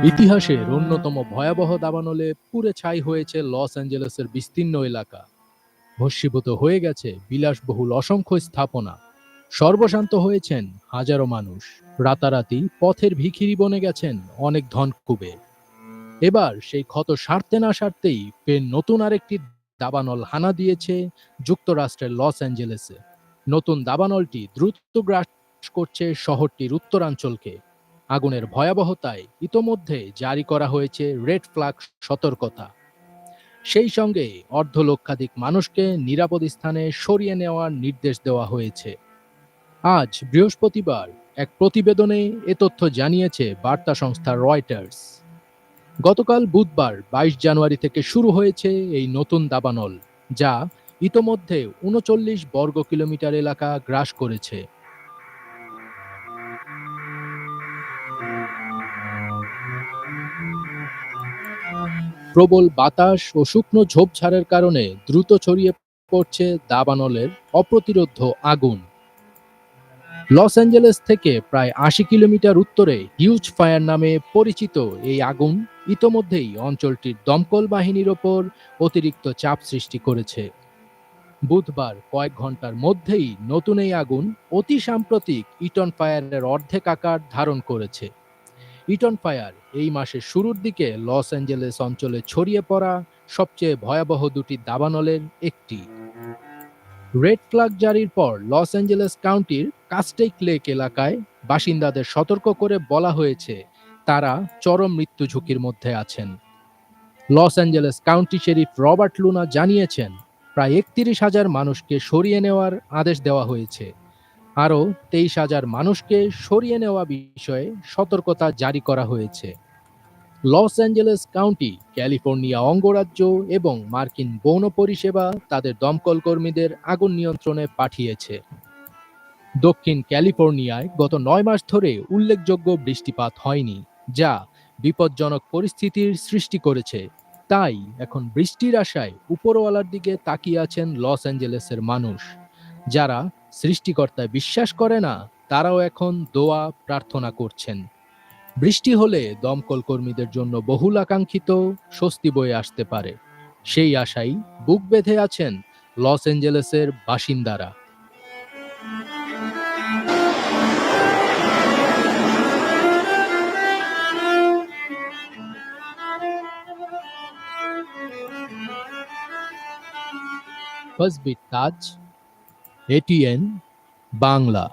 ইতিহাসের অন্যতম ভয়াবহ দাবানলে পুড়ে ছাই হয়েছে লস অ্যাঞ্জেলেসের বিস্তীর্ণ এলাকা। ভস্মীভূত হয়ে গেছে বিলাসবহুল অসংখ্য স্থাপনা। সর্বশান্ত হয়েছেন হাজারো মানুষ। রাতারাতি পথের ভিখিরি বনে গেছেন অনেক ধনকুবের। এবার সেই ক্ষত সারতে না সারতেই ফের নতুন আরেকটি দাবানল হানা দিয়েছে যুক্তরাষ্ট্রের লস অ্যাঞ্জেলেসে। নতুন দাবানলটি দ্রুত গ্রাস করছে শহরটির উত্তরাঞ্চলকে। আগুনের ভয়াবহতায় ইতোমধ্যে জারি করা হয়েছে রেড ফ্ল্যাগ সতর্কতা। সেই সঙ্গে অর্ধলক্ষাধিক মানুষকে নিরাপদ স্থানে সরিয়ে নেওয়ার নির্দেশ দেওয়া হয়েছে। আজ বৃহস্পতিবার এক প্রতিবেদনে এ তথ্য জানিয়েছে বার্তা সংস্থা রয়টার্স। গতকাল বুধবার ২২ জানুয়ারি থেকে শুরু হয়েছে এই নতুন দাবানল, যা ইতোমধ্যে ৩৯ বর্গ কিলোমিটার এলাকা গ্রাস করেছে। প্রবল বাতাস ও শুকনো ঝোপঝাড়ের কারণে দ্রুত ছড়িয়ে পড়ছে দাবানলের অপ্রতিরোধ্য আগুন। লস অ্যাঞ্জেলেস থেকে প্রায় ৮০ কিলোমিটার উত্তরে হিউজ ফায়ার নামে পরিচিত এই আগুন ইতোমধ্যেই অঞ্চলটির দমকল বাহিনীর ওপর অতিরিক্ত চাপ সৃষ্টি করেছে। বুধবার কয়েক ঘন্টার মধ্যেই নতুন এই আগুন অতি সাম্প্রতিক ইটন ফায়ারের অর্ধেক আকার ধারণ করেছে। ইটন ফায়ার এই মাসের শুরুর দিকে লস অ্যাঞ্জেলেস অঞ্চলে ছড়িয়ে পড়া সবচেয়ে ভয়াবহ দুটি দাবানলের একটি। রেড ফ্ল্যাগ জারির পর লস অ্যাঞ্জেলেস কাউন্টির কাস্টেইক লেক এলাকায় বাসিন্দাদের সতর্ক করে বলা হয়েছে তারা চরম মৃত্যু ঝুঁকির মধ্যে আছেন। Los Angeles county sheriff Robert Luna জানিয়েছেন প্রায় ৩১,০০০ মানুষকে সরিয়ে নেওয়ার আদেশ দেওয়া হয়েছে। আরও ২৩,০০০ মানুষকে সরিয়ে নেওয়া বিষয়ে সতর্কতা জারি করা হয়েছে। লস অ্যাঞ্জেলেস কাউন্টি, ক্যালিফোর্নিয়া অঙ্গরাজ্য এবং মার্কিন বন পরিষেবা তাদের দমকল কর্মীদের আগুন নিয়ন্ত্রণে পাঠিয়েছে। দক্ষিণ ক্যালিফোর্নিয়ায় গত ৯ মাস ধরে উল্লেখযোগ্য বৃষ্টিপাত হয়নি, যা বিপজ্জনক পরিস্থিতির সৃষ্টি করেছে। তাই এখন বৃষ্টির আশায় উপরওয়ালার দিকে তাকিয়ে আছেন লস অ্যাঞ্জেলেসের মানুষ। যারা সৃষ্টিকর্তায় বিশ্বাস করে না, তারাও এখন দোয়া প্রার্থনা করছেন। বৃষ্টি হলে দমকল কর্মীদের জন্য বহুল আকাঙ্ক্ষিত স্বস্তি বয়ে আসতে পারে, সেই আশাই বুক বেঁধে আছেন লস অ্যাঞ্জেলেসের বাসিন্দারা। ফজবির তাজ, এটিএন বাংলা।